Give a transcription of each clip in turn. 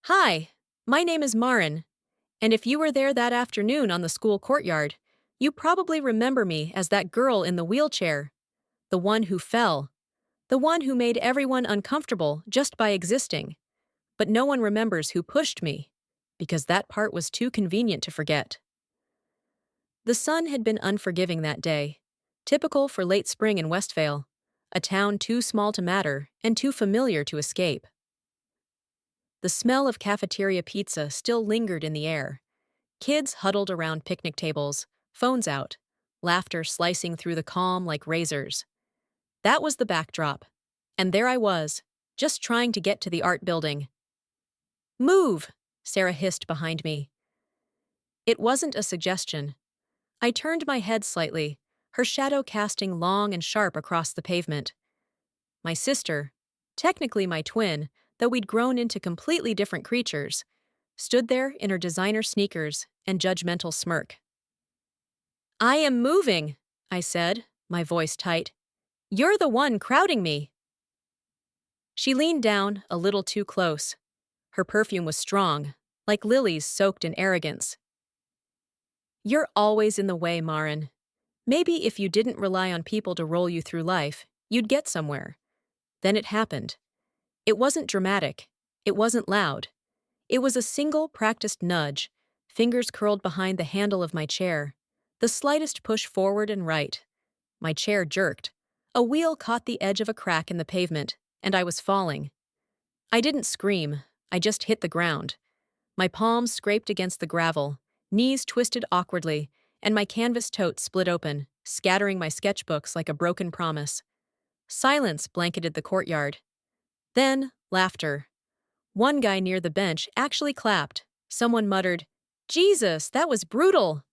Hi, my name is Marin, and if you were there that afternoon on the school courtyard, you probably remember me as that girl in the wheelchair, the one who fell, the one who made everyone uncomfortable just by existing. But no one remembers who pushed me, because that part was too convenient to forget. The sun had been unforgiving that day, typical for late spring in Westvale, a town too small to matter and too familiar to escape. The smell of cafeteria pizza still lingered in the air. Kids huddled around picnic tables, phones out, laughter slicing through the calm like razors. That was the backdrop. And there I was, just trying to get to the art building. Move! Sarah hissed behind me. It wasn't a suggestion. I turned my head slightly, her shadow casting long and sharp across the pavement. My sister, technically my twin, though we'd grown into completely different creatures, stood there in her designer sneakers and judgmental smirk. I am moving, I said, my voice tight. You're the one crowding me. She leaned down a little too close. Her perfume was strong, like lilies soaked in arrogance. You're always in the way, Marin. Maybe if you didn't rely on people to roll you through life, you'd get somewhere. Then it happened. It wasn't dramatic. It wasn't loud. It was a single practiced nudge, fingers curled behind the handle of my chair. The slightest push forward and right. My chair jerked. A wheel caught the edge of a crack in the pavement, and I was falling. I didn't scream. I just hit the ground. My palms scraped against the gravel, knees twisted awkwardly, and my canvas tote split open, scattering my sketchbooks like a broken promise. Silence blanketed the courtyard. Then, laughter. One guy near the bench actually clapped. Someone muttered, "Jesus, that was brutal!"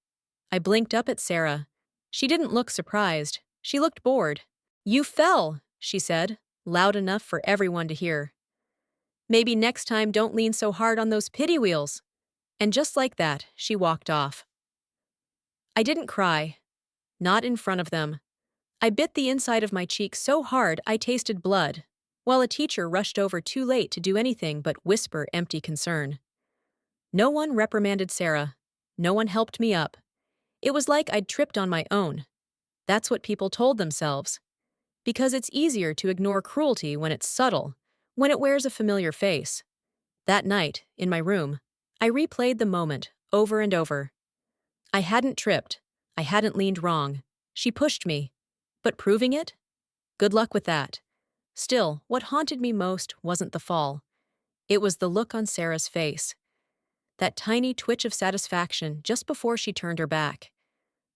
I blinked up at Sarah. She didn't look surprised. She looked bored. You fell, she said, loud enough for everyone to hear. Maybe next time don't lean so hard on those pity wheels. And just like that, she walked off. I didn't cry. Not in front of them. I bit the inside of my cheek so hard I tasted blood, while a teacher rushed over too late to do anything but whisper empty concern. No one reprimanded Sarah. No one helped me up. It was like I'd tripped on my own. That's what people told themselves. Because it's easier to ignore cruelty when it's subtle, when it wears a familiar face. That night, in my room, I replayed the moment over and over. I hadn't tripped. I hadn't leaned wrong. She pushed me. But proving it? Good luck with that. Still, what haunted me most wasn't the fall. It was the look on Sarah's face. That tiny twitch of satisfaction just before she turned her back.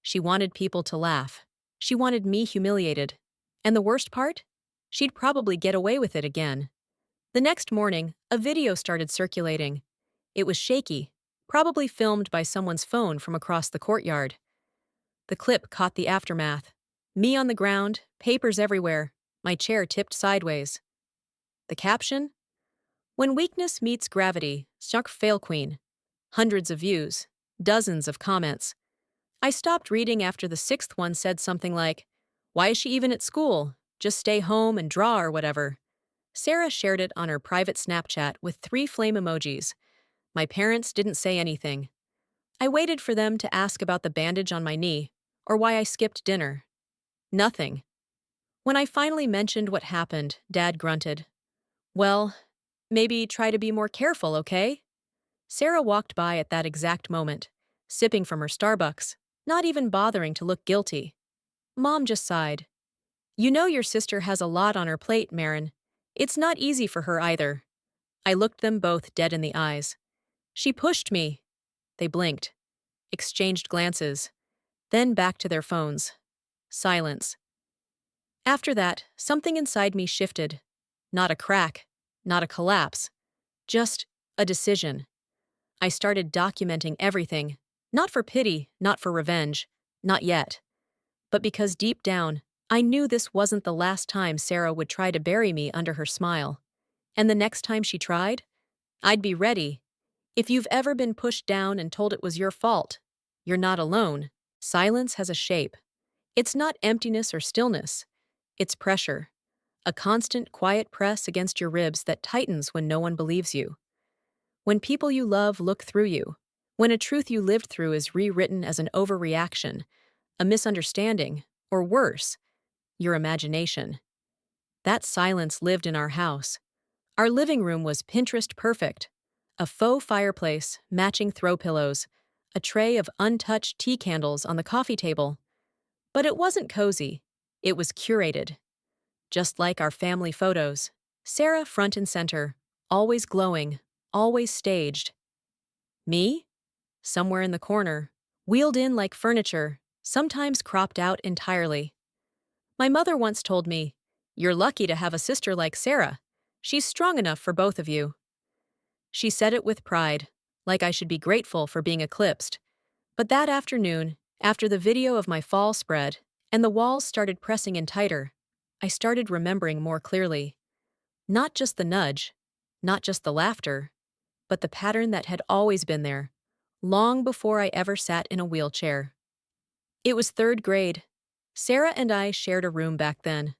She wanted people to laugh. She wanted me humiliated. And the worst part? She'd probably get away with it again. The next morning, a video started circulating. It was shaky, probably filmed by someone's phone from across the courtyard. The clip caught the aftermath. Me on the ground, papers everywhere, my chair tipped sideways. The caption? When weakness meets gravity, struck fail queen. Hundreds of views, dozens of comments. I stopped reading after the sixth one said something like, "Why is she even at school? Just stay home and draw or whatever." Sarah shared it on her private Snapchat with 3 flame emojis. My parents didn't say anything. I waited for them to ask about the bandage on my knee, or why I skipped dinner. Nothing. When I finally mentioned what happened, Dad grunted. Well, maybe try to be more careful, okay? Sarah walked by at that exact moment, sipping from her Starbucks, not even bothering to look guilty. Mom just sighed. You know your sister has a lot on her plate, Marin. It's not easy for her either. I looked them both dead in the eyes. She pushed me. They blinked, exchanged glances, then back to their phones. Silence. After that, something inside me shifted. Not a crack, not a collapse, just a decision. I started documenting everything, not for pity, not for revenge, not yet. But because deep down, I knew this wasn't the last time Sarah would try to bury me under her smile. And the next time she tried, I'd be ready. If you've ever been pushed down and told it was your fault, you're not alone. Silence has a shape. It's not emptiness or stillness. It's pressure. A constant, quiet press against your ribs that tightens when no one believes you. When people you love look through you. When a truth you lived through is rewritten as an overreaction, a misunderstanding, or worse, your imagination. That silence lived in our house. Our living room was Pinterest perfect. A faux fireplace, matching throw pillows, a tray of untouched tea candles on the coffee table. But it wasn't cozy. It was curated. Just like our family photos. Sarah front and center, always glowing, always staged. Me? Somewhere in the corner, wheeled in like furniture, sometimes cropped out entirely. My mother once told me, "You're lucky to have a sister like Sarah. She's strong enough for both of you." She said it with pride, like I should be grateful for being eclipsed. But that afternoon, after the video of my fall spread, and the walls started pressing in tighter, I started remembering more clearly. Not just the nudge, not just the laughter, but the pattern that had always been there, long before I ever sat in a wheelchair. It was third grade. Sarah and I shared a room back then.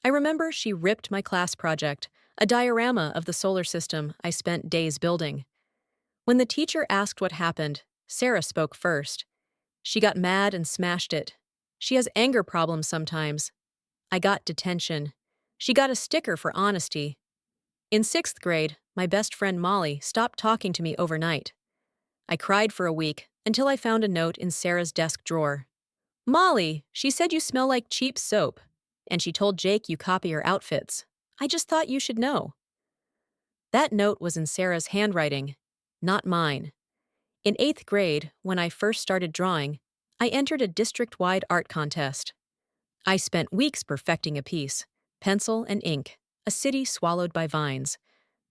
I remember she ripped my class project, a diorama of the solar system I spent days building. When the teacher asked what happened, Sarah spoke first. She got mad and smashed it. She has anger problems sometimes. I got detention. She got a sticker for honesty. In sixth grade, my best friend Molly stopped talking to me overnight. I cried for a week until I found a note in Sarah's desk drawer. "Molly, she said you smell like cheap soap, and she told Jake you copy her outfits. I just thought you should know." That note was in Sarah's handwriting, not mine. In eighth grade, when I first started drawing, I entered a district-wide art contest. I spent weeks perfecting a piece, pencil and ink, a city swallowed by vines,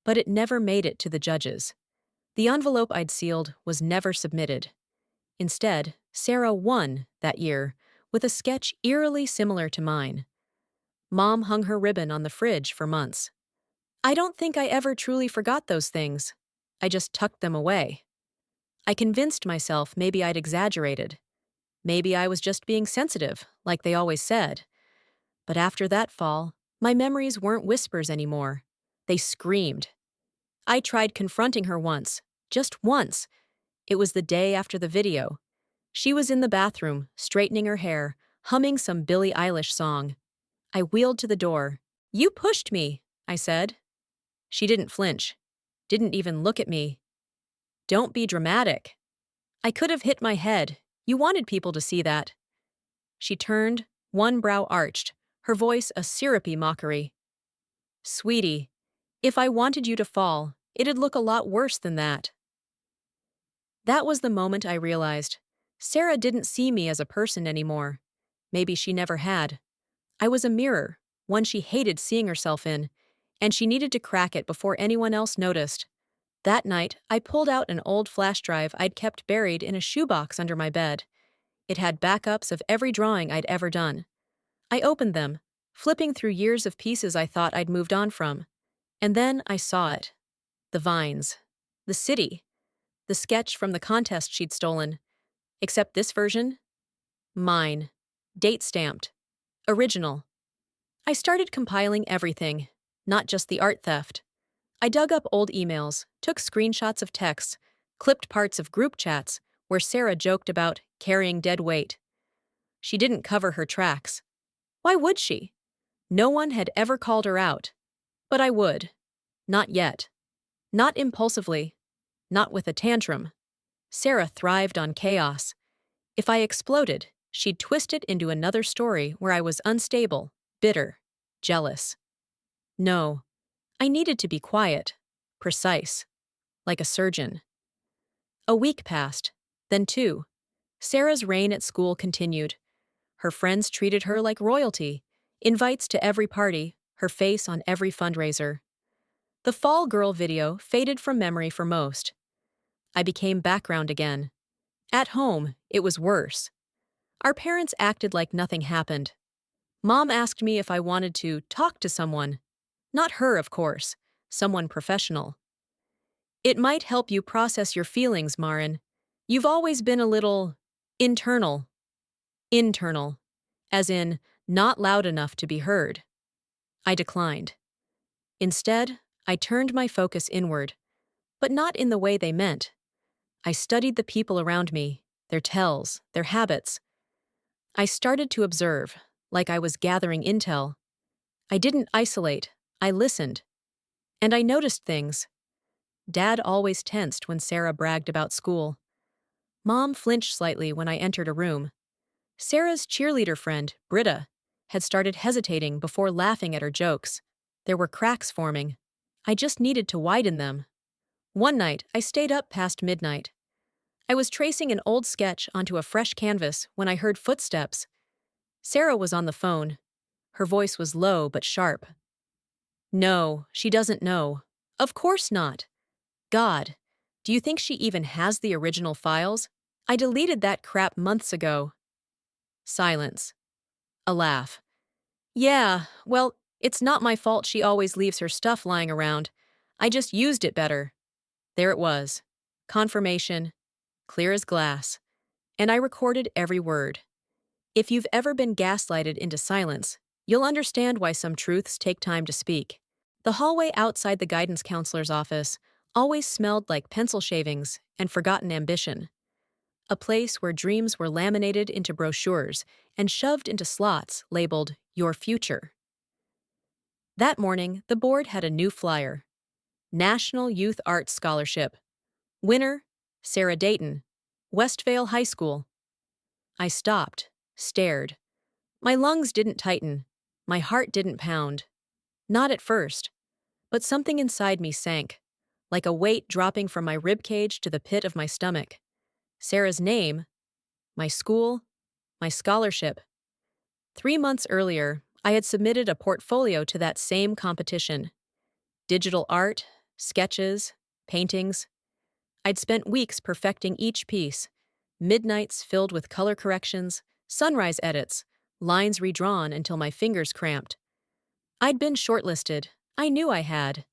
but it never made it to the judges. The envelope I'd sealed was never submitted. Instead, Sarah won that year with a sketch eerily similar to mine. Mom hung her ribbon on the fridge for months. I don't think I ever truly forgot those things. I just tucked them away. I convinced myself maybe I'd exaggerated. Maybe I was just being sensitive, like they always said. But after that fall, my memories weren't whispers anymore. They screamed. I tried confronting her once, just once. It was the day after the video. She was in the bathroom, straightening her hair, humming some Billie Eilish song. I wheeled to the door. "You pushed me," I said. She didn't flinch. Didn't even look at me. "Don't be dramatic." I could have hit my head. You wanted people to see that. She turned, one brow arched, her voice a syrupy mockery. "Sweetie, if I wanted you to fall, it'd look a lot worse than that." That was the moment I realized Sarah didn't see me as a person anymore. Maybe she never had. I was a mirror, one she hated seeing herself in, and she needed to crack it before anyone else noticed. That night, I pulled out an old flash drive I'd kept buried in a shoebox under my bed. It had backups of every drawing I'd ever done. I opened them, flipping through years of pieces I thought I'd moved on from. And then I saw it. The vines. The city. The sketch from the contest she'd stolen. Except this version? Mine. Date stamped. Original. I started compiling everything, not just the art theft. I dug up old emails, took screenshots of texts, clipped parts of group chats where Sarah joked about carrying dead weight. She didn't cover her tracks. Why would she? No one had ever called her out. But I would. Not yet. Not impulsively. Not with a tantrum. Sarah thrived on chaos. If I exploded, she'd twist it into another story where I was unstable, bitter, jealous. No, I needed to be quiet, precise, like a surgeon. A week passed, then two. Sarah's reign at school continued. Her friends treated her like royalty, invites to every party, her face on every fundraiser. The Fall Girl video faded from memory for most. I became background again. At home, it was worse. Our parents acted like nothing happened. Mom asked me if I wanted to talk to someone. Not her, of course. Someone professional. "It might help you process your feelings, Marin. You've always been a little internal." Internal. As in, not loud enough to be heard. I declined. Instead, I turned my focus inward. but not in the way they meant. I studied the people around me, their tells, their habits. I started to observe, like I was gathering intel. I didn't isolate, I listened. And I noticed things. Dad always tensed when Sarah bragged about school. Mom flinched slightly when I entered a room. Sarah's cheerleader friend, Britta, had started hesitating before laughing at her jokes. There were cracks forming. I just needed to widen them. One night, I stayed up past midnight. I was tracing an old sketch onto a fresh canvas when I heard footsteps. Sarah was on the phone. Her voice was low but sharp. No, she doesn't know. Of course not. God, do you think she even has the original files? I deleted that crap months ago. Silence. A laugh. Yeah, well, it's not my fault she always leaves her stuff lying around. I just used it better. There it was. Confirmation. Clear as glass. And I recorded every word. If you've ever been gaslighted into silence, you'll understand why some truths take time to speak. The hallway outside the guidance counselor's office always smelled like pencil shavings and forgotten ambition. A place where dreams were laminated into brochures and shoved into slots labeled Your Future. That morning, the board had a new flyer. National Youth Arts Scholarship. Winner, Sarah Dayton, Westvale High School. I stopped, stared. My lungs didn't tighten. My heart didn't pound. Not at first. But something inside me sank, like a weight dropping from my ribcage to the pit of my stomach. Sarah's name, my school, my scholarship. 3 months earlier, I had submitted a portfolio to that same competition. Digital art, sketches, paintings. I'd spent weeks perfecting each piece, midnights filled with color corrections, sunrise edits, lines redrawn until my fingers cramped. I'd been shortlisted. I knew I had.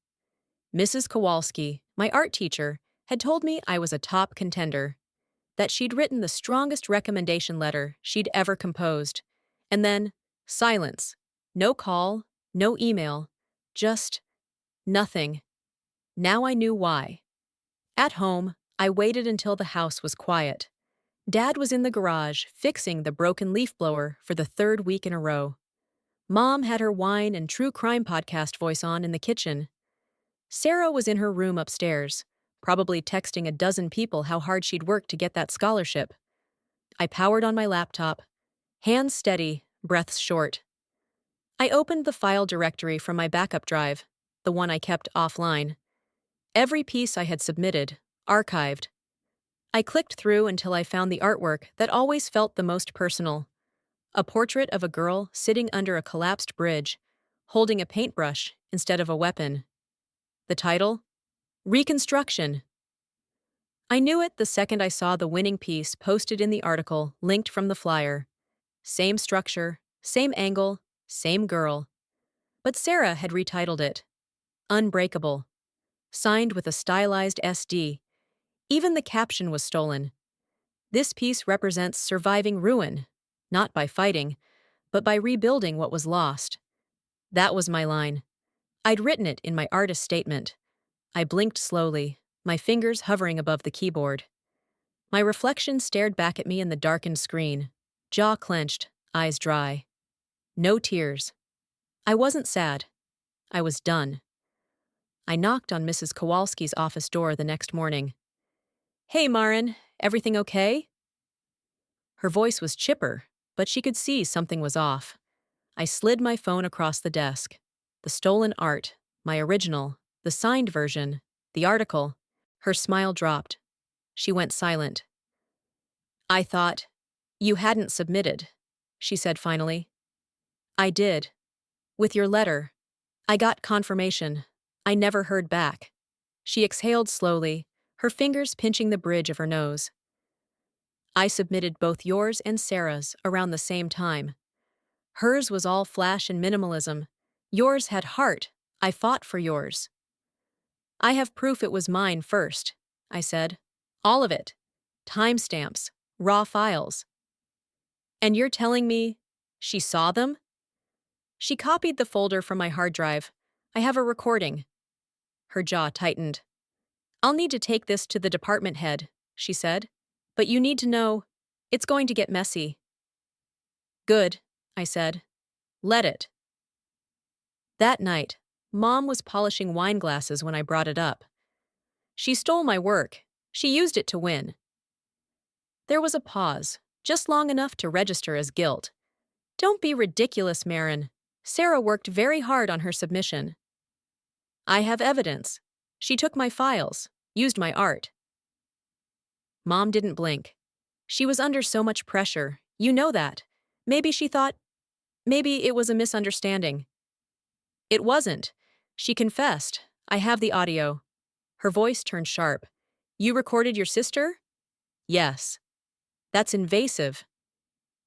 Mrs. Kowalski, my art teacher, had told me I was a top contender, that she'd written the strongest recommendation letter she'd ever composed. And then, silence. No call, no email, just nothing. Now I knew why. At home, I waited until the house was quiet. Dad was in the garage fixing the broken leaf blower for the 3rd week in a row. Mom had her wine and true crime podcast voice on in the kitchen. Sarah was in her room upstairs, probably texting a dozen people how hard she'd worked to get that scholarship. I powered on my laptop, hands steady, breaths short. I opened the file directory from my backup drive, the one I kept offline. Every piece I had submitted, archived. I clicked through until I found the artwork that always felt the most personal. A portrait of a girl sitting under a collapsed bridge, holding a paintbrush instead of a weapon. The title? Reconstruction. I knew it the second I saw the winning piece posted in the article linked from the flyer. Same structure, same angle, same girl. But Sarah had retitled it Unbreakable, signed with a stylized SD. Even the caption was stolen. This piece represents surviving ruin, not by fighting, but by rebuilding what was lost. That was my line. I'd written it in my artist statement. I blinked slowly, my fingers hovering above the keyboard. My reflection stared back at me in the darkened screen, jaw clenched, eyes dry. No tears. I wasn't sad. I was done. I knocked on Mrs. Kowalski's office door the next morning. Hey, Marin, everything okay? Her voice was chipper, but she could see something was off. I slid my phone across the desk. The stolen art, my original, the signed version, the article. Her smile dropped. She went silent. I thought, you hadn't submitted, she said finally. I did. With your letter. I got confirmation. I never heard back. She exhaled slowly, her fingers pinching the bridge of her nose. I submitted both yours and Sarah's around the same time. Hers was all flash and minimalism. Yours had heart. I fought for yours. I have proof it was mine first, I said. All of it. Timestamps, raw files. And you're telling me she saw them? She copied the folder from my hard drive. I have a recording. Her jaw tightened. I'll need to take this to the department head, she said. But you need to know, it's going to get messy. Good, I said. Let it. That night, Mom was polishing wine glasses when I brought it up. She stole my work. She used it to win. There was a pause, just long enough to register as guilt. Don't be ridiculous, Marin. Sarah worked very hard on her submission. I have evidence. She took my files, used my art. Mom didn't blink. She was under so much pressure, you know that. Maybe she thought, maybe it was a misunderstanding. It wasn't. She confessed. I have the audio. Her voice turned sharp. You recorded your sister? Yes. That's invasive.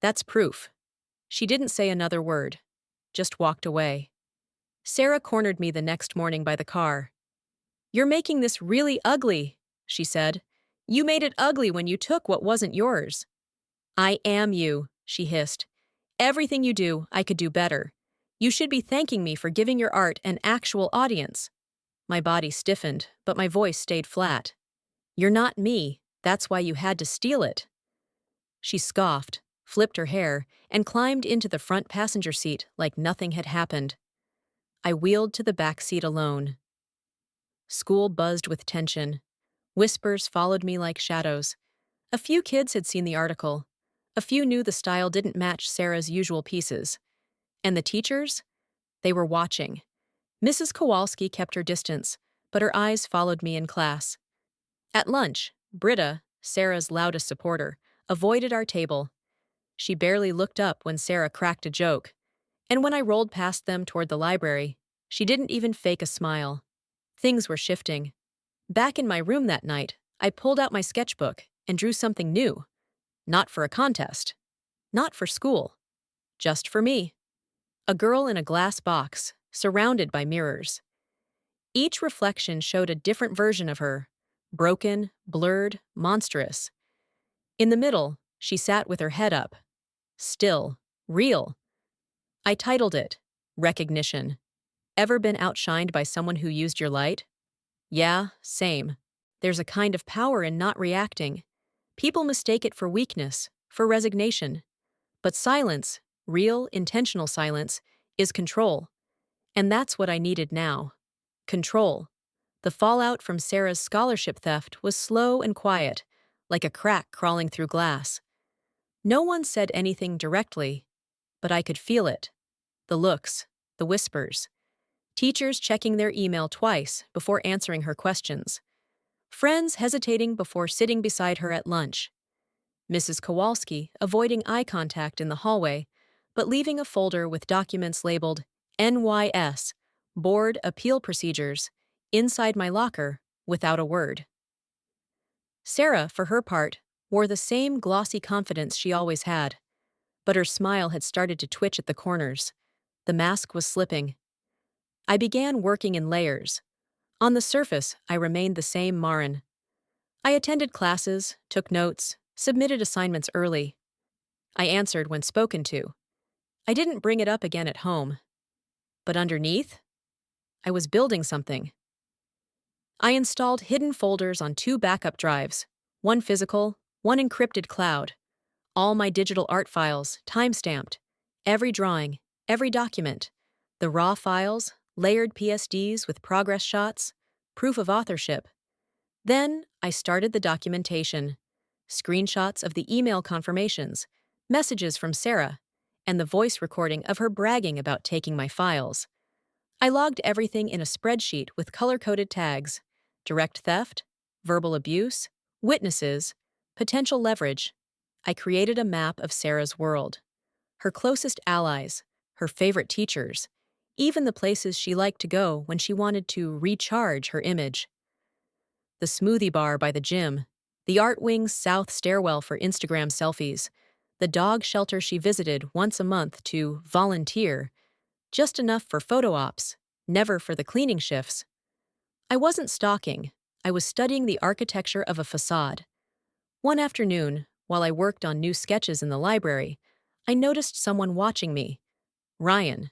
That's proof. She didn't say another word, just walked away. Sarah cornered me the next morning by the car. You're making this really ugly, she said. You made it ugly when you took what wasn't yours. I am you, she hissed. Everything you do, I could do better. You should be thanking me for giving your art an actual audience. My body stiffened, but my voice stayed flat. You're not me. That's why you had to steal it. She scoffed, flipped her hair, and climbed into the front passenger seat like nothing had happened. I wheeled to the back seat alone. School buzzed with tension. Whispers followed me like shadows. A few kids had seen the article. A few knew the style didn't match Sarah's usual pieces. And the teachers? They were watching. Mrs. Kowalski kept her distance, but her eyes followed me in class. At lunch, Britta, Sarah's loudest supporter, avoided our table. She barely looked up when Sarah cracked a joke. And when I rolled past them toward the library, she didn't even fake a smile. Things were shifting. Back in my room that night, I pulled out my sketchbook and drew something new. Not for a contest. Not for school. Just for me. A girl in a glass box, surrounded by mirrors. Each reflection showed a different version of her. Broken, blurred, monstrous. In the middle, she sat with her head up. Still. Real. I titled it, Recognition. Ever been outshined by someone who used your light? Yeah, same. There's a kind of power in not reacting. People mistake it for weakness, for resignation. But silence, real, intentional silence, is control. And that's what I needed now. Control. The fallout from Sarah's scholarship theft was slow and quiet, like a crack crawling through glass. No one said anything directly, but I could feel it. The looks, the whispers. Teachers checking their email twice before answering her questions. Friends hesitating before sitting beside her at lunch. Mrs. Kowalski avoiding eye contact in the hallway, but leaving a folder with documents labeled NYS, Board Appeal Procedures, inside my locker without a word. Sarah, for her part, wore the same glossy confidence she always had, but her smile had started to twitch at the corners. The mask was slipping. I began working in layers. On the surface, I remained the same Marin. I attended classes, took notes, submitted assignments early. I answered when spoken to. I didn't bring it up again at home. But underneath, I was building something. I installed hidden folders on 2 backup drives, one physical, one encrypted cloud. All my digital art files, time-stamped. Every drawing, every document. The raw files, layered PSDs with progress shots, proof of authorship. Then I started the documentation. Screenshots of the email confirmations, messages from Sarah, and the voice recording of her bragging about taking my files. I logged everything in a spreadsheet with color-coded tags: direct theft, verbal abuse, witnesses, potential leverage. I created a map of Sarah's world. Her closest allies, her favorite teachers, even the places she liked to go when she wanted to recharge her image. The smoothie bar by the gym, the Art Wing's south stairwell for Instagram selfies, the dog shelter she visited once a month to volunteer, just enough for photo ops, never for the cleaning shifts. I wasn't stalking. I was studying the architecture of a facade. One afternoon, while I worked on new sketches in the library, I noticed someone watching me. Ryan.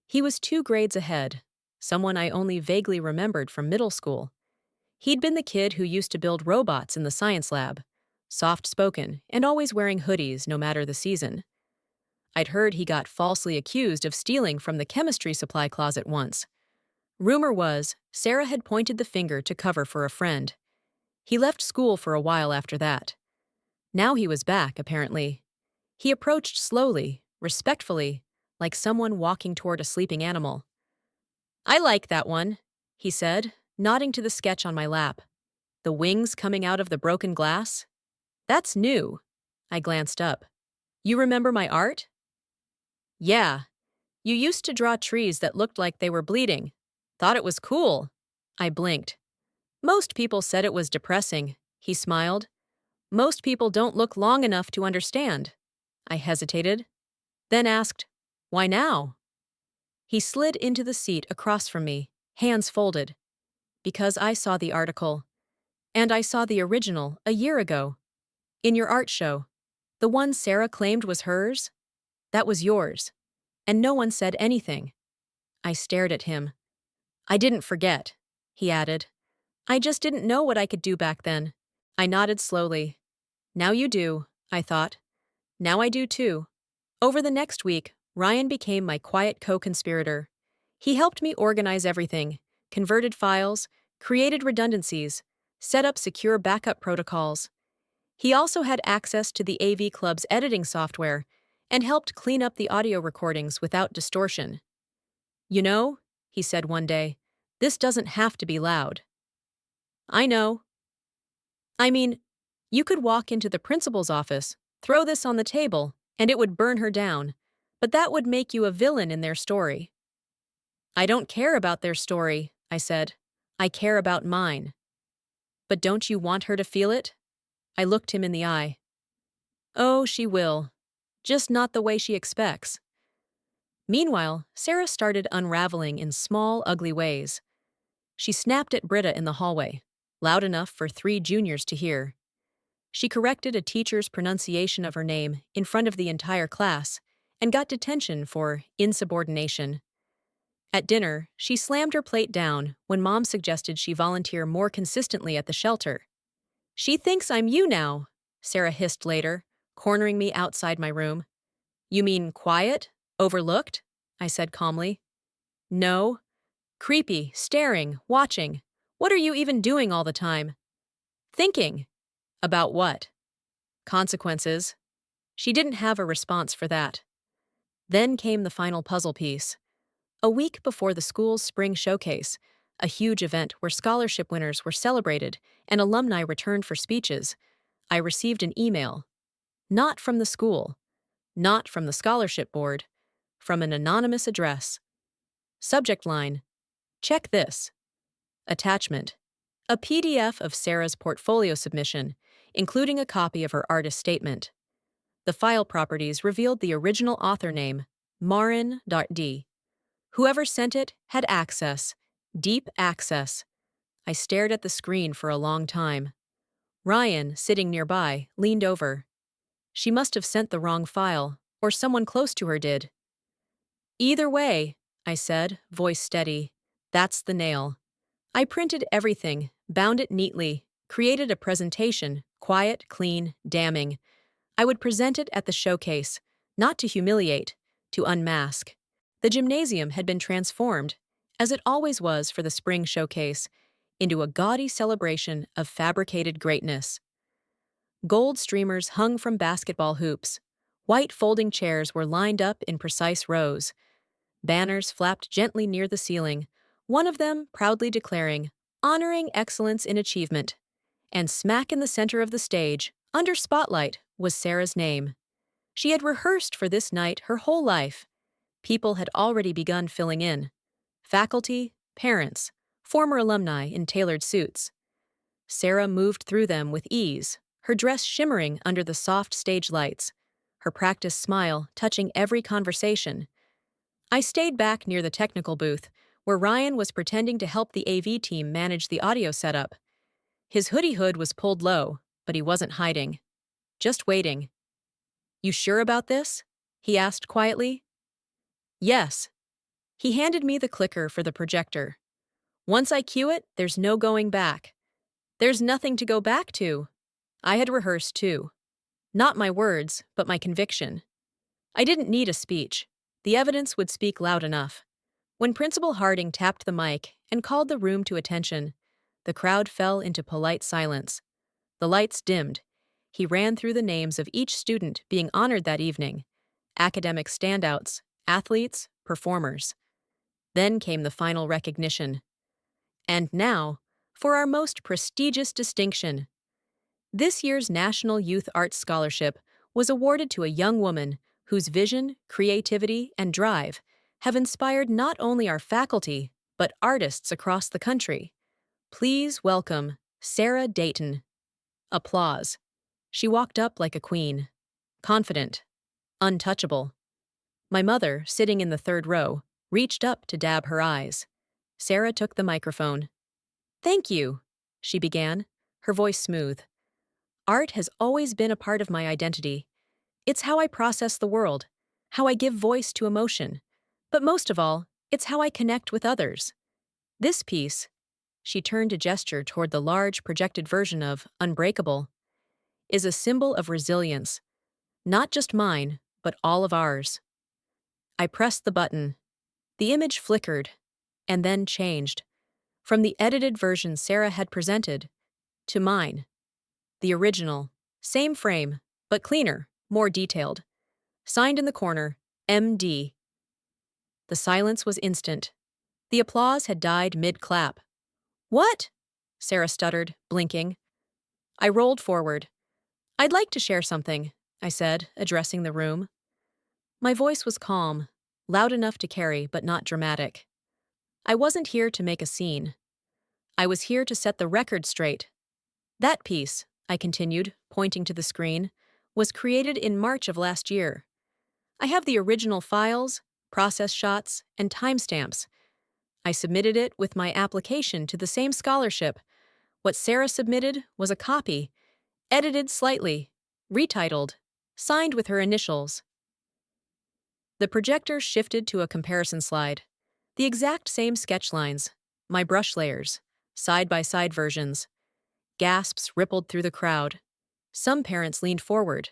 He was 2 grades ahead, someone I only vaguely remembered from middle school. He'd been the kid who used to build robots in the science lab, soft-spoken and always wearing hoodies no matter the season. I'd heard he got falsely accused of stealing from the chemistry supply closet once. Rumor was, Sarah had pointed the finger to cover for a friend. He left school for a while after that. Now he was back, apparently. He approached slowly, respectfully, like someone walking toward a sleeping animal. "I like that one," he said, nodding to the sketch on my lap. "The wings coming out of the broken glass? That's new." I glanced up. "You remember my art?" "Yeah. You used to draw trees that looked like they were bleeding. Thought it was cool." I blinked. "Most people said it was depressing," he smiled. "Most people don't look long enough to understand." I hesitated, then asked, "Why now?" He slid into the seat across from me, hands folded. "Because I saw the article. And I saw the original a year ago. In your art show. The one Sarah claimed was hers? That was yours. And no one said anything." I stared at him. "I didn't forget," he added. "I just didn't know what I could do back then." I nodded slowly. "Now you do," I thought. "Now I do too." Over the next week, Ryan became my quiet co-conspirator. He helped me organize everything, converted files, created redundancies, set up secure backup protocols. He also had access to the AV Club's editing software and helped clean up the audio recordings without distortion. "You know," he said one day, "this doesn't have to be loud." "I know. I mean, you could walk into the principal's office, throw this on the table, and it would burn her down. But that would make you a villain in their story." "I don't care about their story," I said. "I care about mine." "But don't you want her to feel it?" I looked him in the eye. "Oh, she will. Just not the way she expects." Meanwhile, Sarah started unraveling in small, ugly ways. She snapped at Britta in the hallway, loud enough for 3 juniors to hear. She corrected a teacher's pronunciation of her name in front of the entire class and got detention for insubordination. At dinner, she slammed her plate down when Mom suggested she volunteer more consistently at the shelter. "She thinks I'm you now," Sarah hissed later, cornering me outside my room. "You mean quiet? Overlooked?" I said calmly. "No. Creepy, staring, watching. What are you even doing all the time?" "Thinking." "About what?" "Consequences." She didn't have a response for that. Then came the final puzzle piece. A week before the school's spring showcase, a huge event where scholarship winners were celebrated and alumni returned for speeches, I received an email. Not from the school. Not from the scholarship board. From an anonymous address. Subject line: "Check this." Attachment: a PDF of Sarah's portfolio submission, including a copy of her artist statement. The file properties revealed the original author name, Marin.d. Whoever sent it had access. Deep access. I stared at the screen for a long time. Ryan, sitting nearby, leaned over. She must have sent the wrong file, or someone close to her did. "Either way," I said, voice steady, "that's the nail." I printed everything, bound it neatly, created a presentation, quiet, clean, damning. I would present it at the showcase, not to humiliate, to unmask. The gymnasium had been transformed, as it always was for the spring showcase, into a gaudy celebration of fabricated greatness. Gold streamers hung from basketball hoops. White folding chairs were lined up in precise rows. Banners flapped gently near the ceiling, one of them proudly declaring, "Honoring excellence in achievement." And smack in the center of the stage, under spotlight, was Sarah's name. She had rehearsed for this night her whole life. People had already begun filling in. Faculty, parents, former alumni in tailored suits. Sarah moved through them with ease, her dress shimmering under the soft stage lights, her practiced smile touching every conversation. I stayed back near the technical booth, where Ryan was pretending to help the AV team manage the audio setup. His hoodie hood was pulled low, but he wasn't hiding. Just waiting. "You sure about this?" he asked quietly. "Yes." He handed me the clicker for the projector. "Once I cue it, there's no going back. There's nothing to go back to. I had rehearsed too. Not my words, but my conviction. I didn't need a speech. The evidence would speak loud enough. When Principal Harding tapped the mic and called the room to attention, the crowd fell into polite silence. The lights dimmed. He ran through the names of each student being honored that evening: academic standouts, athletes, performers. Then came the final recognition. And now, for our most prestigious distinction. This year's National Youth Arts Scholarship was awarded to a young woman whose vision, creativity, and drive have inspired not only our faculty, but artists across the country. Please welcome Sarah Dayton. Applause. She walked up like a queen, confident, untouchable. My mother, sitting in the third row, reached up to dab her eyes. Sarah took the microphone. "Thank you," she began, her voice smooth. "Art has always been a part of my identity. It's how I process the world, how I give voice to emotion. But most of all, it's how I connect with others. This piece," she turned a gesture toward the large projected version of Unbreakable, "is a symbol of resilience. Not just mine, but all of ours." I pressed the button. The image flickered, and then changed. From the edited version Sarah had presented, to mine. The original, same frame, but cleaner, more detailed. Signed in the corner, MD. The silence was instant. The applause had died mid-clap. "What?" Sarah stuttered, blinking. I rolled forward. "I'd like to share something," I said, addressing the room. My voice was calm, loud enough to carry, but not dramatic. I wasn't here to make a scene. I was here to set the record straight. That piece, I continued, pointing to the screen, was created in March of last year. I have the original files, process shots, and timestamps. I submitted it with my application to the same scholarship. What Sarah submitted was a copy, edited slightly, retitled, signed with her initials. The projector shifted to a comparison slide. The exact same sketch lines, my brush layers, side-by-side versions. Gasps rippled through the crowd. Some parents leaned forward.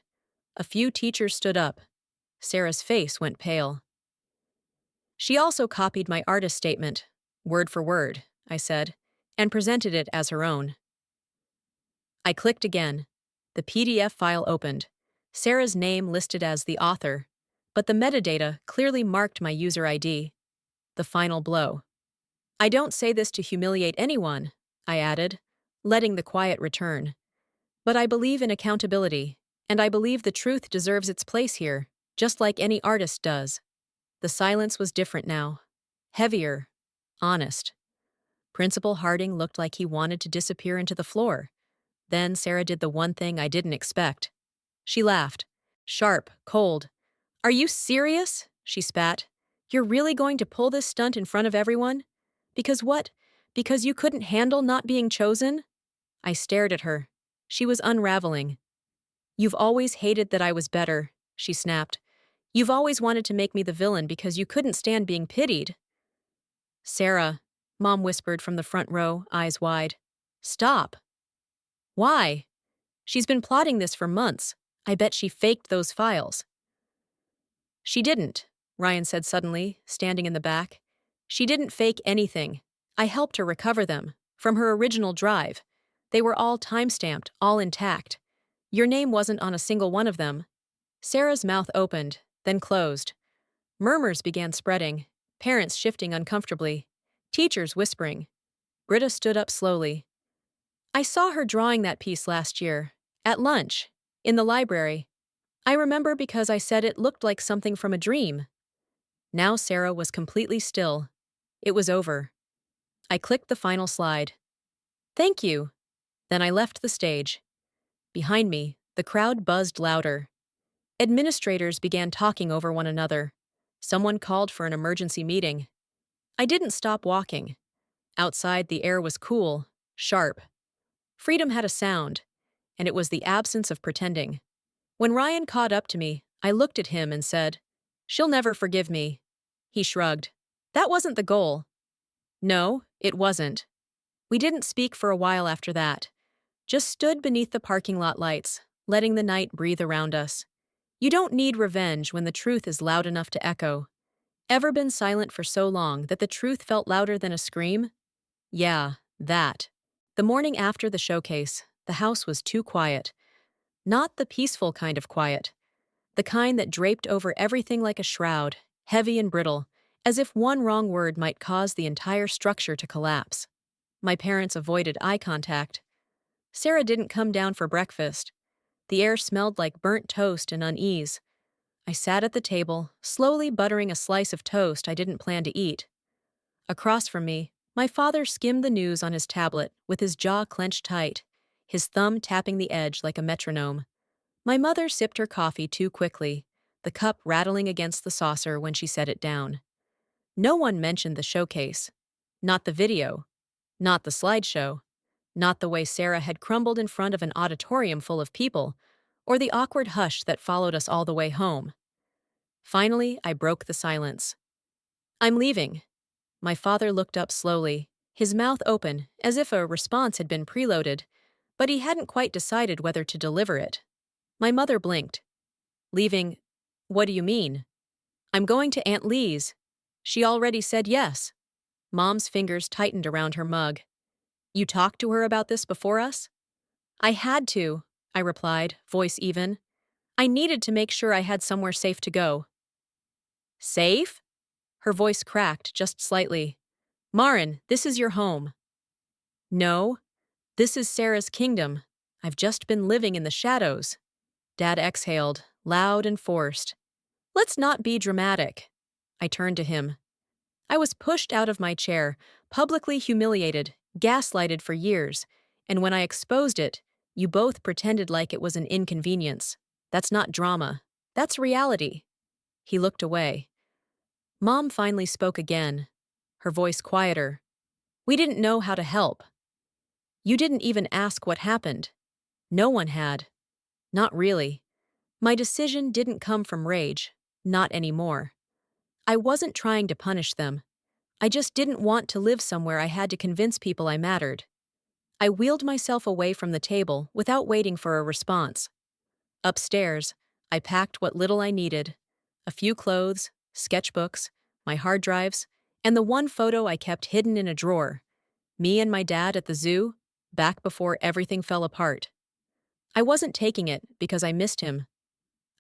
A few teachers stood up. Sarah's face went pale. She also copied my artist statement, word for word, I said, and presented it as her own. I clicked again. The PDF file opened. Sarah's name listed as the author, but the metadata clearly marked my user ID. The final blow. "I don't say this to humiliate anyone," I added, letting the quiet return. "But I believe in accountability, and I believe the truth deserves its place here, just like any artist does." The silence was different now. Heavier. Honest. Principal Harding looked like he wanted to disappear into the floor. Then Sarah did the one thing I didn't expect. She laughed. Sharp, cold. "Are you serious?" she spat. "You're really going to pull this stunt in front of everyone? Because what? Because you couldn't handle not being chosen?" I stared at her. She was unraveling. "You've always hated that I was better," she snapped. "You've always wanted to make me the villain because you couldn't stand being pitied." "Sarah," Mom whispered from the front row, eyes wide. "Stop." "Why?" "She's been plotting this for months. I bet she faked those files." "She didn't," Ryan said suddenly, standing in the back. "She didn't fake anything. I helped her recover them, from her original drive. They were all time-stamped, all intact. Your name wasn't on a single one of them." Sarah's mouth opened, then closed. Murmurs began spreading, parents shifting uncomfortably, teachers whispering. Britta stood up slowly. "I saw her drawing that piece last year, at lunch, in the library. I remember because I said it looked like something from a dream." Now Sarah was completely still. It was over. I clicked the final slide. "Thank you." Then I left the stage. Behind me, the crowd buzzed louder. Administrators began talking over one another. Someone called for an emergency meeting. I didn't stop walking. Outside, the air was cool, sharp. Freedom had a sound, and it was the absence of pretending. When Ryan caught up to me, I looked at him and said, "She'll never forgive me." He shrugged. "That wasn't the goal." No, it wasn't. We didn't speak for a while after that. just stood beneath the parking lot lights, letting the night breathe around us. You don't need revenge when the truth is loud enough to echo. Ever been silent for so long that the truth felt louder than a scream? Yeah, that. The morning after the showcase, the house was too quiet. Not the peaceful kind of quiet. The kind that draped over everything like a shroud, heavy and brittle, as if one wrong word might cause the entire structure to collapse. My parents avoided eye contact. Sarah didn't come down for breakfast. The air smelled like burnt toast and unease. I sat at the table, slowly buttering a slice of toast I didn't plan to eat. Across from me, my father skimmed the news on his tablet with his jaw clenched tight, his thumb tapping the edge like a metronome. My mother sipped her coffee too quickly, the cup rattling against the saucer when she set it down. No one mentioned the showcase. Not the video. Not the slideshow. Not the way Sarah had crumbled in front of an auditorium full of people, or the awkward hush that followed us all the way home. Finally, I broke the silence. I'm leaving. My father looked up slowly, his mouth open, as if a response had been preloaded, but he hadn't quite decided whether to deliver it. My mother blinked. Leaving? What do you mean? I'm going to Aunt Lee's. She already said yes. Mom's fingers tightened around her mug. You talked to her about this before us? I had to, I replied, voice even. I needed to make sure I had somewhere safe to go. Safe? Her voice cracked just slightly. Marin, this is your home. No, this is Sarah's kingdom. I've just been living in the shadows. Dad exhaled, loud and forced. Let's not be dramatic. I turned to him. I was pushed out of my chair, publicly humiliated, gaslighted for years, and when I exposed it, you both pretended like it was an inconvenience. That's not drama. That's reality. He looked away. Mom finally spoke again, her voice quieter. We didn't know how to help. You didn't even ask what happened. No one had. Not really. My decision didn't come from rage. Not anymore. I wasn't trying to punish them. I just didn't want to live somewhere I had to convince people I mattered. I wheeled myself away from the table without waiting for a response. Upstairs, I packed what little I needed. A few clothes, sketchbooks, my hard drives, and the one photo I kept hidden in a drawer. Me and my dad at the zoo, back before everything fell apart. I wasn't taking it because I missed him.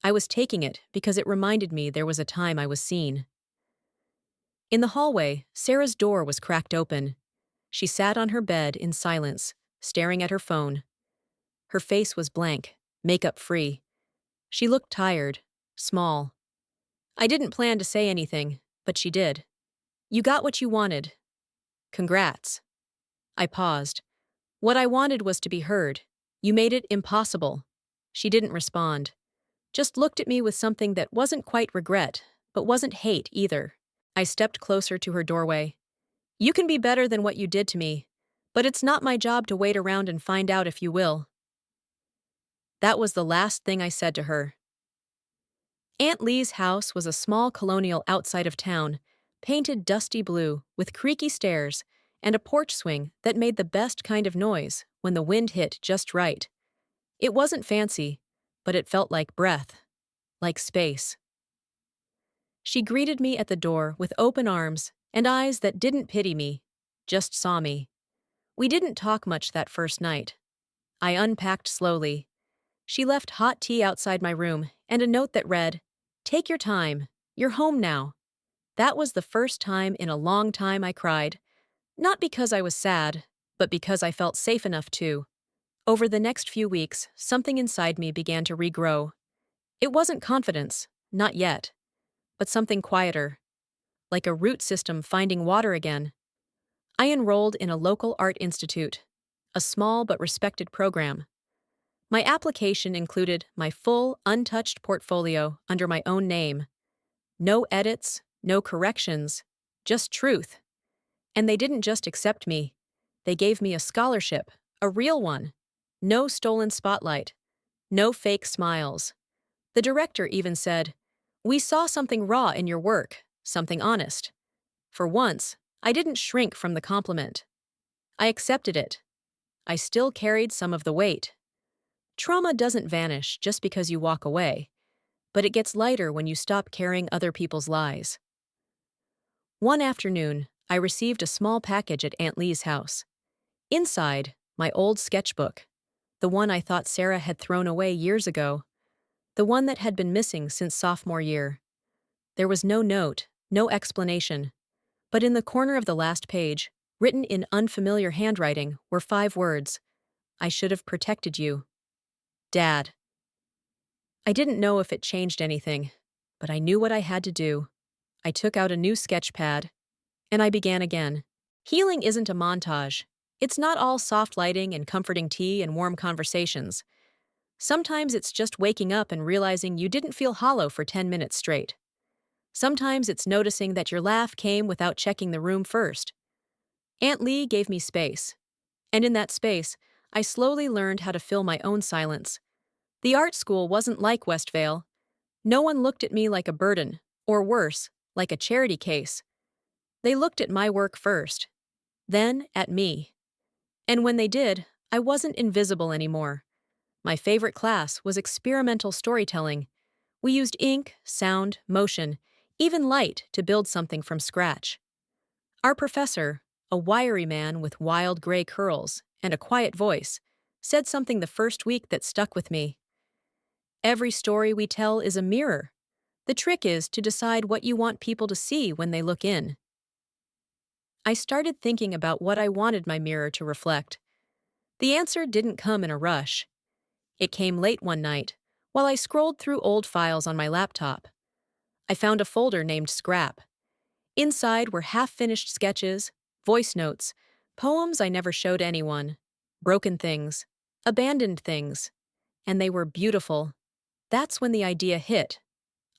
I was taking it because it reminded me there was a time I was seen. In the hallway, Sarah's door was cracked open. She sat on her bed in silence, staring at her phone. Her face was blank, makeup-free. She looked tired, small. I didn't plan to say anything, but she did. You got what you wanted. Congrats. I paused. What I wanted was to be heard. You made it impossible. She didn't respond. Just looked at me with something that wasn't quite regret, but wasn't hate either. I stepped closer to her doorway. You can be better than what you did to me, but it's not my job to wait around and find out if you will. That was the last thing I said to her. Aunt Lee's house was a small colonial outside of town, painted dusty blue with creaky stairs and a porch swing that made the best kind of noise when the wind hit just right. It wasn't fancy, but it felt like breath, like space. She greeted me at the door with open arms and eyes that didn't pity me, just saw me. We didn't talk much that first night. I unpacked slowly. She left hot tea outside my room and a note that read, "Take your time. You're home now." That was the first time in a long time I cried. Not because I was sad, but because I felt safe enough to. Over the next few weeks, something inside me began to regrow. It wasn't confidence, not yet, but something quieter, like a root system finding water again. I enrolled in a local art institute, a small but respected program. My application included my full, untouched portfolio under my own name. No edits, no corrections, just truth. And they didn't just accept me. They gave me a scholarship, a real one. No stolen spotlight. No fake smiles. The director even said, "We saw something raw in your work, something honest." For once, I didn't shrink from the compliment. I accepted it. I still carried some of the weight. Trauma doesn't vanish just because you walk away, but it gets lighter when you stop carrying other people's lies. One afternoon, I received a small package at Aunt Lee's house. Inside, my old sketchbook, the one I thought Sarah had thrown away years ago, the one that had been missing since sophomore year. There was no note, no explanation, but in the corner of the last page, written in unfamiliar handwriting, were 5 words: I should have protected you. Dad. I didn't know if it changed anything, but I knew what I had to do. I took out a new sketch pad, and I began again. Healing isn't a montage. It's not all soft lighting and comforting tea and warm conversations. Sometimes it's just waking up and realizing you didn't feel hollow for 10 minutes straight. Sometimes it's noticing that your laugh came without checking the room first. Aunt Lee gave me space, and in that space, I slowly learned how to fill my own silence. The art school wasn't like Westvale. No one looked at me like a burden, or worse, like a charity case. They looked at my work first, then at me. And when they did, I wasn't invisible anymore. My favorite class was experimental storytelling. We used ink, sound, motion, even light to build something from scratch. Our professor, a wiry man with wild gray curls and a quiet voice, said something the first week that stuck with me. Every story we tell is a mirror. The trick is to decide what you want people to see when they look in. I started thinking about what I wanted my mirror to reflect. The answer didn't come in a rush. It came late one night, while I scrolled through old files on my laptop. I found a folder named Scrap. Inside were half-finished sketches, voice notes, poems I never showed anyone, broken things, abandoned things, and they were beautiful. That's when the idea hit.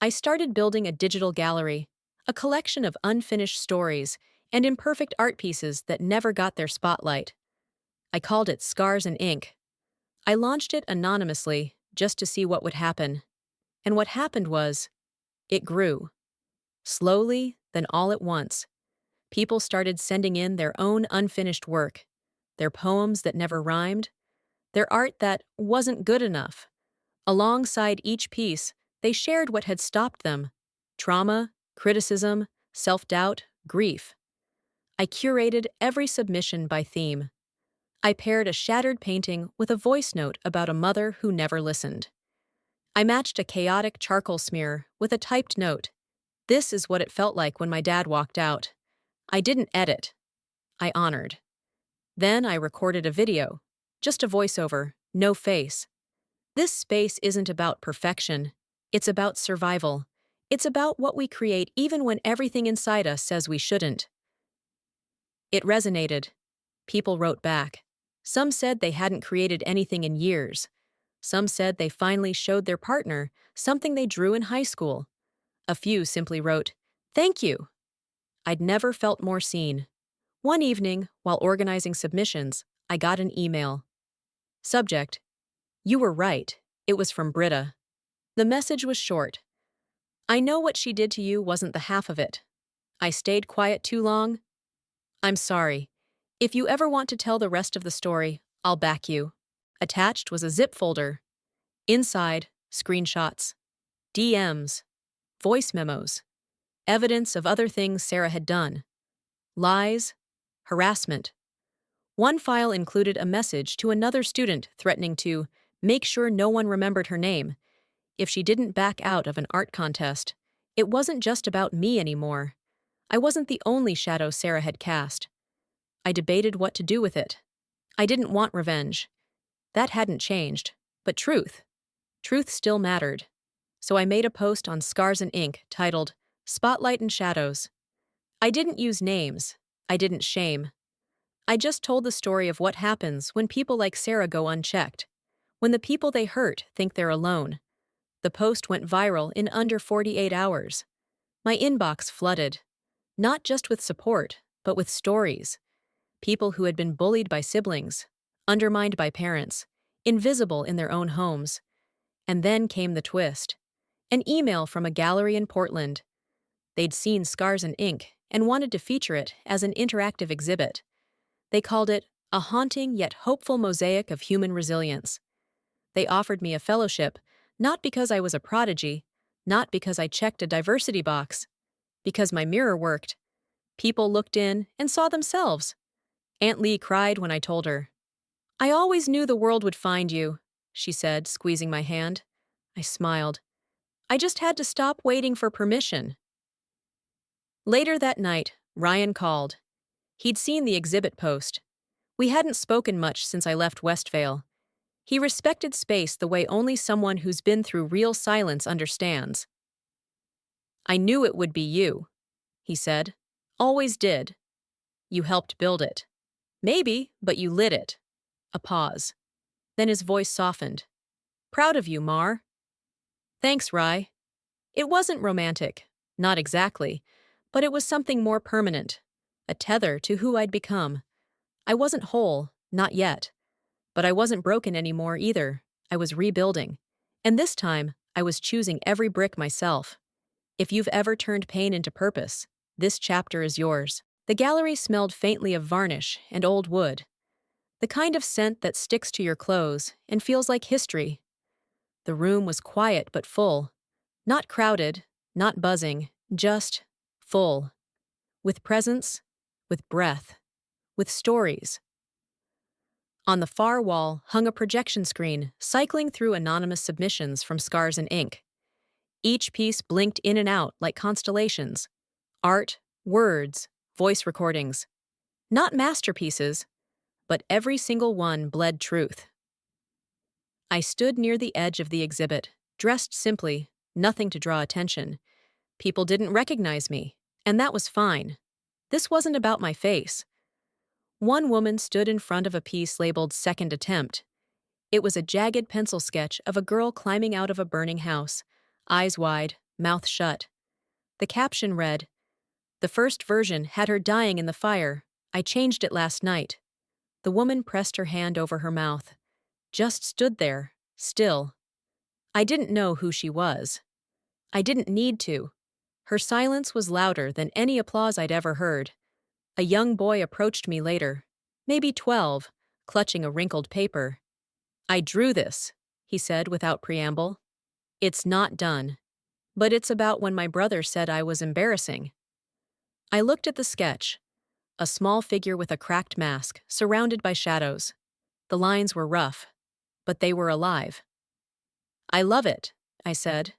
I started building a digital gallery, a collection of unfinished stories and imperfect art pieces that never got their spotlight. I called it Scars and Ink. I launched it anonymously, just to see what would happen. And what happened was, it grew. Slowly, then all at once. People started sending in their own unfinished work, their poems that never rhymed, their art that wasn't good enough. Alongside each piece, they shared what had stopped them: trauma, criticism, self-doubt, grief. I curated every submission by theme. I paired a shattered painting with a voice note about a mother who never listened. I matched a chaotic charcoal smear with a typed note. This is what it felt like when my dad walked out. I didn't edit. I honored. Then I recorded a video. Just a voiceover, no face. This space isn't about perfection. It's about survival. It's about what we create even when everything inside us says we shouldn't. It resonated. People wrote back. Some said they hadn't created anything in years. Some said they finally showed their partner something they drew in high school. A few simply wrote, "Thank you." I'd never felt more seen. One evening, while organizing submissions, I got an email. Subject: You were right. It was from Britta. The message was short. I know what she did to you wasn't the half of it. I stayed quiet too long. I'm sorry. If you ever want to tell the rest of the story, I'll back you. Attached was a zip folder. Inside, screenshots, DMs, voice memos, evidence of other things Sarah had done. Lies, harassment. One file included a message to another student threatening to make sure no one remembered her name if she didn't back out of an art contest. It wasn't just about me anymore. I wasn't the only shadow Sarah had cast. I debated what to do with it. I didn't want revenge. That hadn't changed. But truth. Truth still mattered. So I made a post on Scars and Ink titled, Spotlight and Shadows. I didn't use names. I didn't shame. I just told the story of what happens when people like Sarah go unchecked, when the people they hurt think they're alone. The post went viral in under 48 hours. My inbox flooded, not just with support, but with stories. People who had been bullied by siblings, undermined by parents, invisible in their own homes. And then came the twist. An email from a gallery in Portland. They'd seen Scars and Ink and wanted to feature it as an interactive exhibit. They called it a haunting yet hopeful mosaic of human resilience. They offered me a fellowship, not because I was a prodigy, not because I checked a diversity box, because my mirror worked. People looked in and saw themselves. Aunt Lee cried when I told her. "I always knew the world would find you," she said, squeezing my hand. I smiled. I just had to stop waiting for permission. Later that night, Ryan called. He'd seen the exhibit post. We hadn't spoken much since I left Westvale. He respected space the way only someone who's been through real silence understands. "I knew it would be you," he said. "Always did. You helped build it. Maybe, but you lit it." A pause. Then his voice softened. "Proud of you, Mar." "Thanks, Rye." It wasn't romantic. Not exactly. But it was something more permanent. A tether to who I'd become. I wasn't whole, not yet. But I wasn't broken anymore either. I was rebuilding. And this time, I was choosing every brick myself. If you've ever turned pain into purpose, this chapter is yours. The gallery smelled faintly of varnish and old wood. The kind of scent that sticks to your clothes and feels like history. The room was quiet but full. Not crowded, not buzzing, just full. With presence, with breath, with stories. On the far wall hung a projection screen, cycling through anonymous submissions from Scars and Ink. Each piece blinked in and out like constellations. Art, words, voice recordings. Not masterpieces, but every single one bled truth. I stood near the edge of the exhibit, dressed simply, nothing to draw attention. People didn't recognize me, and that was fine. This wasn't about my face. One woman stood in front of a piece labeled Second Attempt. It was a jagged pencil sketch of a girl climbing out of a burning house, eyes wide, mouth shut. The caption read, "The first version had her dying in the fire. I changed it last night." The woman pressed her hand over her mouth. Just stood there, still. I didn't know who she was. I didn't need to. Her silence was louder than any applause I'd ever heard. A young boy approached me later, maybe 12, clutching a wrinkled paper. "I drew this," he said without preamble. "It's not done. But it's about when my brother said I was embarrassing." I looked at the sketch. A small figure with a cracked mask, surrounded by shadows. The lines were rough, but they were alive. "I love it," I said.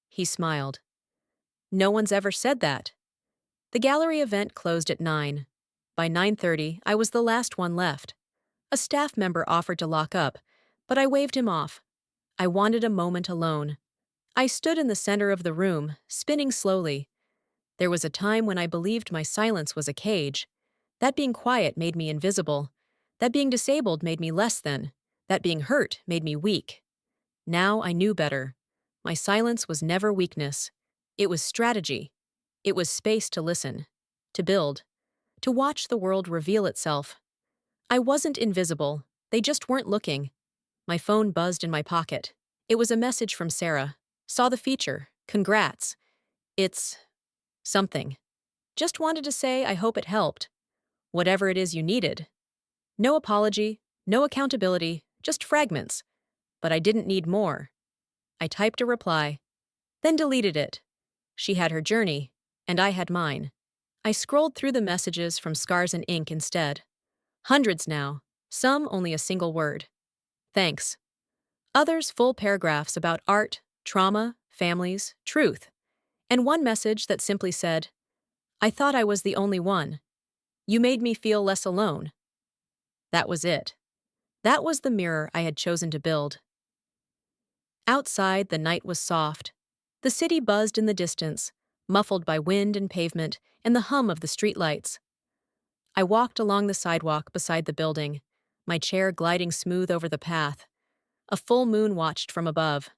He smiled. "No one's ever said that." The gallery event closed at 9. By 9:30, I was the last one left. A staff member offered to lock up, but I waved him off. I wanted a moment alone. I stood in the center of the room, spinning slowly. There was a time when I believed my silence was a cage. That being quiet made me invisible. That being disabled made me less than. That being hurt made me weak. Now I knew better. My silence was never weakness. It was strategy. It was space to listen, to build, to watch the world reveal itself. I wasn't invisible. They just weren't looking. My phone buzzed in my pocket. It was a message from Sarah. "Saw the feature. Congrats. It's something. Just wanted to say I hope it helped. Whatever it is you needed." No apology, no accountability, just fragments. But I didn't need more. I typed a reply, then deleted it. She had her journey, and I had mine. I scrolled through the messages from Scars and Ink instead. Hundreds now, some only a single word. "Thanks." Others full paragraphs about art, trauma, families, truth. And one message that simply said, "I thought I was the only one. You made me feel less alone." That was it. That was the mirror I had chosen to build. Outside, the night was soft. The city buzzed in the distance, muffled by wind and pavement and the hum of the streetlights. I walked along the sidewalk beside the building, my chair gliding smooth over the path. A full moon watched from above.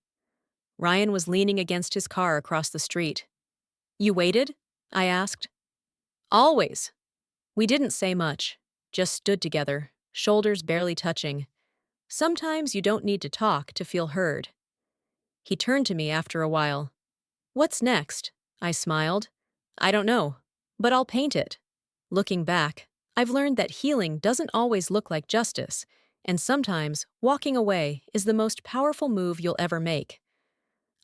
Ryan was leaning against his car across the street. "You waited?" I asked. "Always." We didn't say much, just stood together, shoulders barely touching. Sometimes you don't need to talk to feel heard. He turned to me after a while. "What's next?" I smiled. "I don't know, but I'll paint it." Looking back, I've learned that healing doesn't always look like justice, and sometimes walking away is the most powerful move you'll ever make.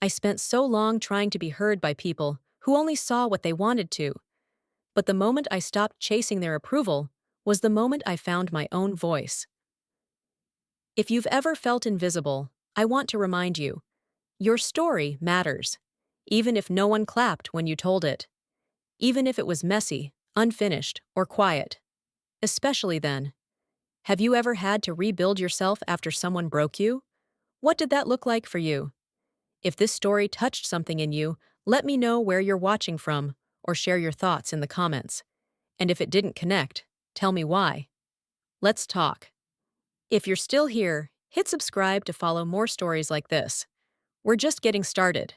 I spent so long trying to be heard by people who only saw what they wanted to, but the moment I stopped chasing their approval was the moment I found my own voice. If you've ever felt invisible, I want to remind you, your story matters, even if no one clapped when you told it, even if it was messy, unfinished, or quiet. Especially then. Have you ever had to rebuild yourself after someone broke you? What did that look like for you? If this story touched something in you, let me know where you're watching from, or share your thoughts in the comments. And if it didn't connect, tell me why. Let's talk. If you're still here, hit subscribe to follow more stories like this. We're just getting started.